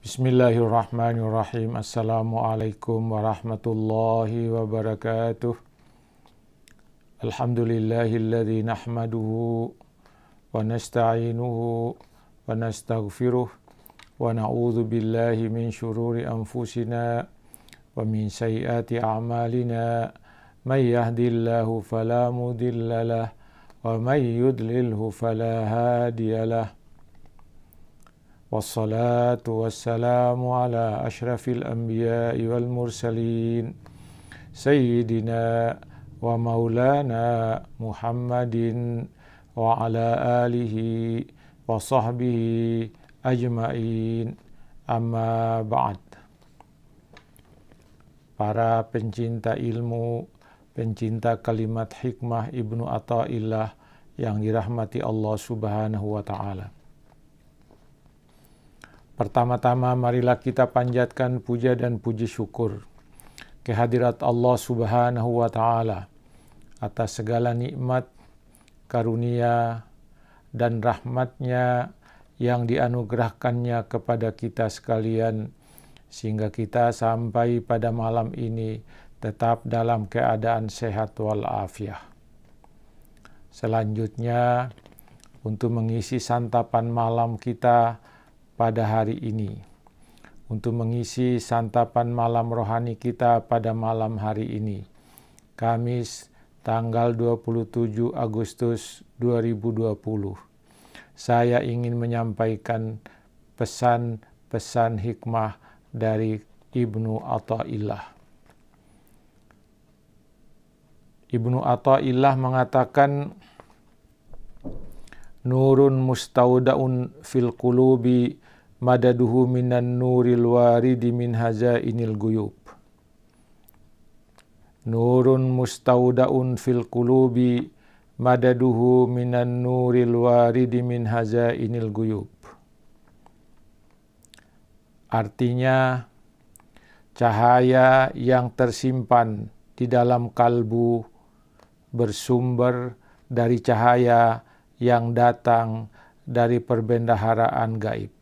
Bismillahirrahmanirrahim. Assalamualaikum warahmatullahi wabarakatuh. Alhamdulillahilladzi nahmaduhu wa nasta'inuhu wa nastaghfiruh wa na'udzu billahi min syururi anfusina wa min sayyiati a'malina. May yahdihillahu fala mudhillalah wa may yudlilhu fala hadiyalah. Wassalatu wassalamu ala ashrafil anbiya'i wal mursalin Sayyidina wa maulana Muhammadin wa ala alihi wa sahbihi ajma'in, amma ba'd. Para pencinta ilmu, pencinta kalimat hikmah Ibnu Athaillah yang dirahmati Allah Subhanahu wa ta'ala. Pertama-tama marilah kita panjatkan puja dan puji syukur kehadirat Allah Subhanahu wa ta'ala atas segala nikmat, karunia, dan rahmatnya yang dianugerahkannya kepada kita sekalian, sehingga kita sampai pada malam ini tetap dalam keadaan sehat walafiat. Selanjutnya, untuk mengisi santapan malam kita pada hari ini, untuk mengisi santapan malam rohani kita pada malam hari ini, Kamis tanggal 27 Agustus 2020, saya ingin menyampaikan pesan-pesan hikmah dari Ibnu Athaillah. Ibnu Athaillah mengatakan, nurun mustaudaun fil qulubi madaduhu minan nuril waridi min hazainil guyub. Nurun mustaudaun fil qulubi madaduhu minan nuril waridi min hazainil guyub. Artinya, cahaya yang tersimpan di dalam kalbu bersumber dari cahaya yang datang dari perbendaharaan gaib.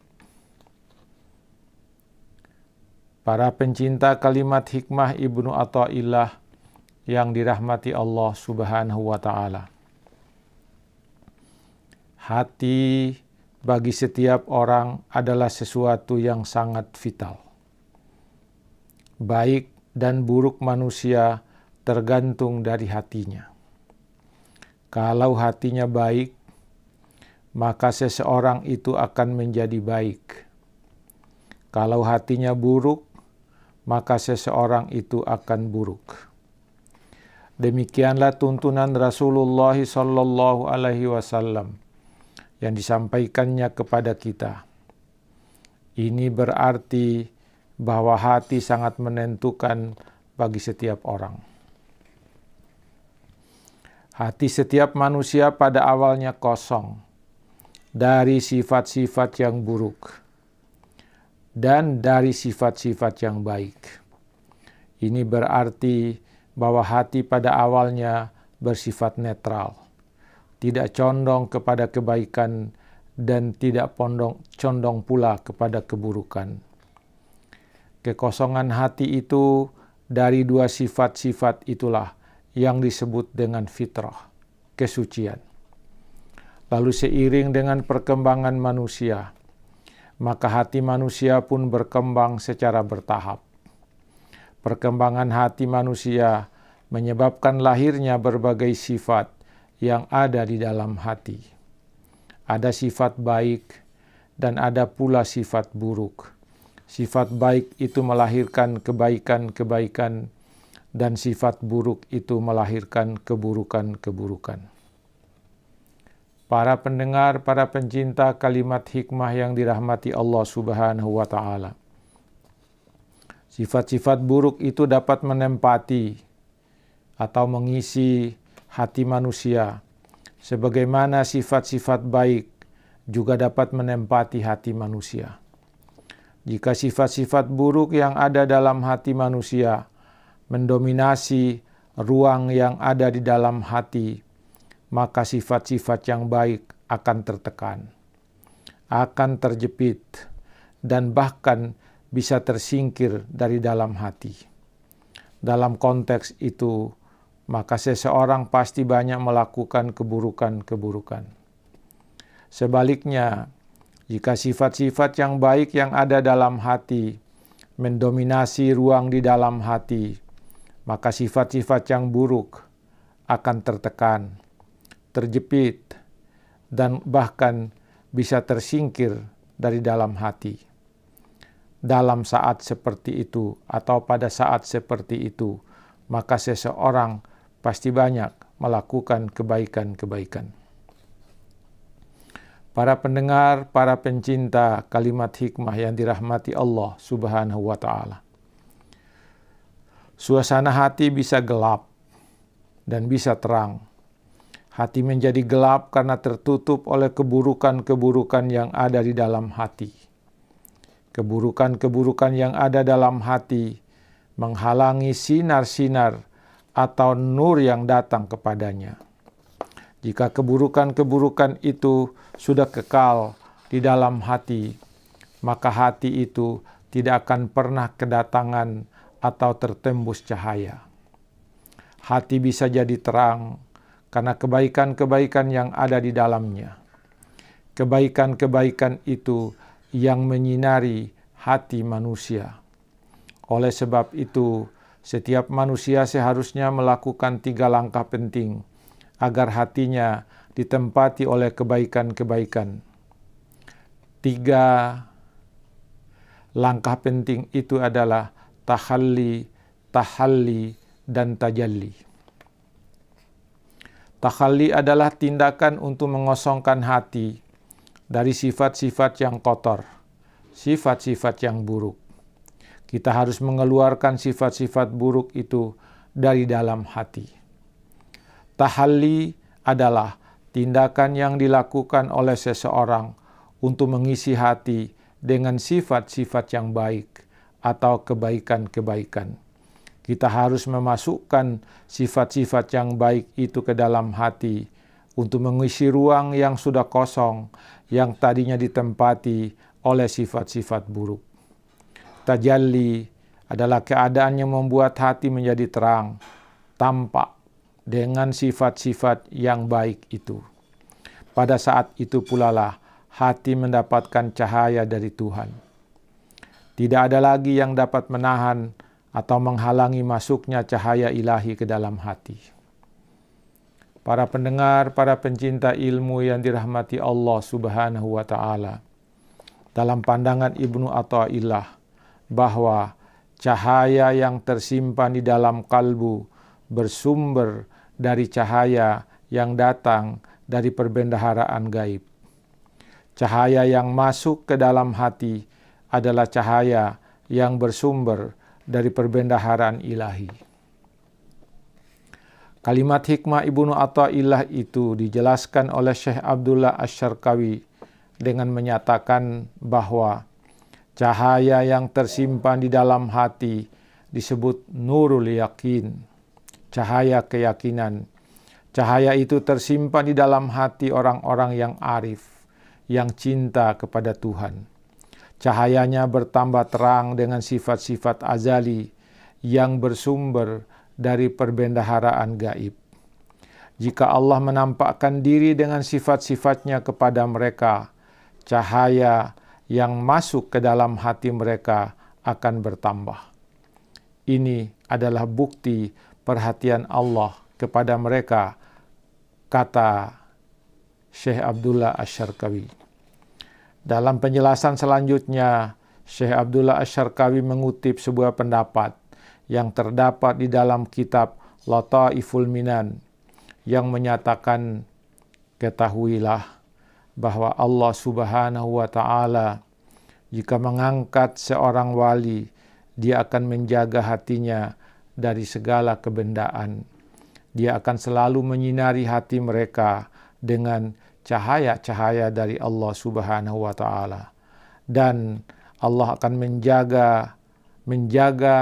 Para pencinta kalimat hikmah Ibnu Athaillah yang dirahmati Allah Subhanahu wa ta'ala. Hati bagi setiap orang adalah sesuatu yang sangat vital. Baik dan buruk manusia tergantung dari hatinya. Kalau hatinya baik, maka seseorang itu akan menjadi baik. Kalau hatinya buruk, maka seseorang itu akan buruk. Demikianlah tuntunan Rasulullah sallallahu alaihi wasallam yang disampaikannya kepada kita. Ini berarti bahwa hati sangat menentukan bagi setiap orang. Hati setiap manusia pada awalnya kosong dari sifat-sifat yang buruk dan dari sifat-sifat yang baik. Ini berarti bahwa hati pada awalnya bersifat netral, tidak condong kepada kebaikan dan tidak condong pula kepada keburukan. Kekosongan hati itu dari dua sifat-sifat itulah yang disebut dengan fitrah, kesucian. Lalu seiring dengan perkembangan manusia, maka hati manusia pun berkembang secara bertahap. Perkembangan hati manusia menyebabkan lahirnya berbagai sifat yang ada di dalam hati. Ada sifat baik dan ada pula sifat buruk. Sifat baik itu melahirkan kebaikan-kebaikan dan sifat buruk itu melahirkan keburukan-keburukan. Para pendengar, para pencinta kalimat hikmah yang dirahmati Allah Subhanahu wa ta'ala. Sifat-sifat buruk itu dapat menempati atau mengisi hati manusia, sebagaimana sifat-sifat baik juga dapat menempati hati manusia. Jika sifat-sifat buruk yang ada dalam hati manusia mendominasi ruang yang ada di dalam hati, maka sifat-sifat yang baik akan tertekan, akan terjepit, dan bahkan bisa tersingkir dari dalam hati. Dalam konteks itu, maka seseorang pasti banyak melakukan keburukan-keburukan. Sebaliknya, jika sifat-sifat yang baik yang ada dalam hati mendominasi ruang di dalam hati, maka sifat-sifat yang buruk akan tertekan, terjepit, dan bahkan bisa tersingkir dari dalam hati. Dalam saat seperti itu atau pada saat seperti itu, maka seseorang pasti banyak melakukan kebaikan-kebaikan. Para pendengar, para pencinta kalimat hikmah yang dirahmati Allah Subhanahu wa Ta'ala. Suasana hati bisa gelap dan bisa terang. Hati menjadi gelap karena tertutup oleh keburukan-keburukan yang ada di dalam hati. Keburukan-keburukan yang ada dalam hati menghalangi sinar-sinar atau nur yang datang kepadanya. Jika keburukan-keburukan itu sudah kekal di dalam hati, maka hati itu tidak akan pernah kedatangan atau tertembus cahaya. Hati bisa jadi terang karena kebaikan-kebaikan yang ada di dalamnya. Kebaikan-kebaikan itu yang menyinari hati manusia. Oleh sebab itu, setiap manusia seharusnya melakukan 3 langkah penting agar hatinya ditempati oleh kebaikan-kebaikan. 3 langkah penting itu adalah tahalli, tahalli, dan tajalli. Tahalli adalah tindakan untuk mengosongkan hati dari sifat-sifat yang kotor, sifat-sifat yang buruk. Kita harus mengeluarkan sifat-sifat buruk itu dari dalam hati. Tahalli adalah tindakan yang dilakukan oleh seseorang untuk mengisi hati dengan sifat-sifat yang baik atau kebaikan-kebaikan. Kita harus memasukkan sifat-sifat yang baik itu ke dalam hati untuk mengisi ruang yang sudah kosong, yang tadinya ditempati oleh sifat-sifat buruk. Tajalli adalah keadaan yang membuat hati menjadi terang, tampak dengan sifat-sifat yang baik itu. Pada saat itu pula lah hati mendapatkan cahaya dari Tuhan. Tidak ada lagi yang dapat menahan atau menghalangi masuknya cahaya ilahi ke dalam hati. Para pendengar, para pencinta ilmu yang dirahmati Allah Subhanahu wa Ta'ala. Dalam pandangan Ibnu Athaillah, bahwa cahaya yang tersimpan di dalam kalbu bersumber dari cahaya yang datang dari perbendaharaan gaib. Cahaya yang masuk ke dalam hati adalah cahaya yang bersumber dari perbendaharaan ilahi. Kalimat hikmah Ibnu Athaillah itu dijelaskan oleh Syekh Abdullah Asy-Syarqawi dengan menyatakan bahwa cahaya yang tersimpan di dalam hati disebut nurul yakin, cahaya keyakinan. Cahaya itu tersimpan di dalam hati orang-orang yang arif, yang cinta kepada Tuhan. Cahayanya bertambah terang dengan sifat-sifat azali yang bersumber dari perbendaharaan gaib. Jika Allah menampakkan diri dengan sifat-sifatnya kepada mereka, cahaya yang masuk ke dalam hati mereka akan bertambah. Ini adalah bukti perhatian Allah kepada mereka, kata Syekh Abdullah Asy-Syarqawi. Dalam penjelasan selanjutnya, Syekh Abdullah Asy-Syarqawi mengutip sebuah pendapat yang terdapat di dalam kitab Lataiful Minan yang menyatakan, ketahuilah bahwa Allah Subhanahu wa Ta'ala jika mengangkat seorang wali, dia akan menjaga hatinya dari segala kebendaan. Dia akan selalu menyinari hati mereka dengan cahaya-cahaya dari Allah Subhanahu wa Ta'ala. Dan Allah akan menjaga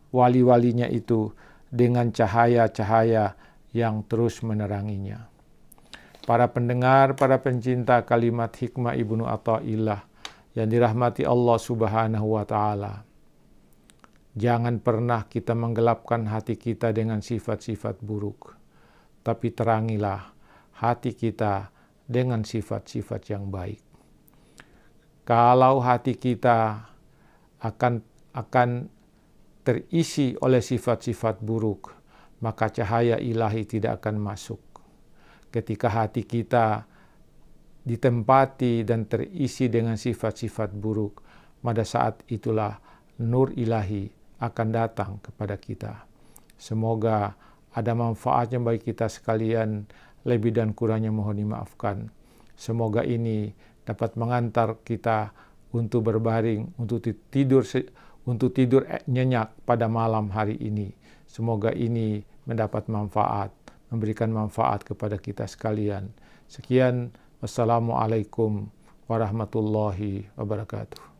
wali-walinya itu dengan cahaya-cahaya yang terus meneranginya. Para pendengar, para pencinta kalimat hikmah Ibnu Athaillah yang dirahmati Allah Subhanahu wa Ta'ala, jangan pernah kita menggelapkan hati kita dengan sifat-sifat buruk, tapi terangilah hati kita dengan sifat-sifat yang baik. Kalau hati kita akan terisi oleh sifat-sifat buruk, maka cahaya ilahi tidak akan masuk. Ketika hati kita ditempati dan terisi dengan sifat-sifat buruk, pada saat itulah nur ilahi akan datang kepada kita. Semoga ada manfaatnya bagi kita sekalian, lebih dan kurangnya mohon dimaafkan. Semoga ini dapat mengantar kita untuk berbaring, untuk tidur nyenyak pada malam hari ini. Semoga ini mendapat manfaat, memberikan manfaat kepada kita sekalian. Sekian, wassalamualaikum warahmatullahi wabarakatuh.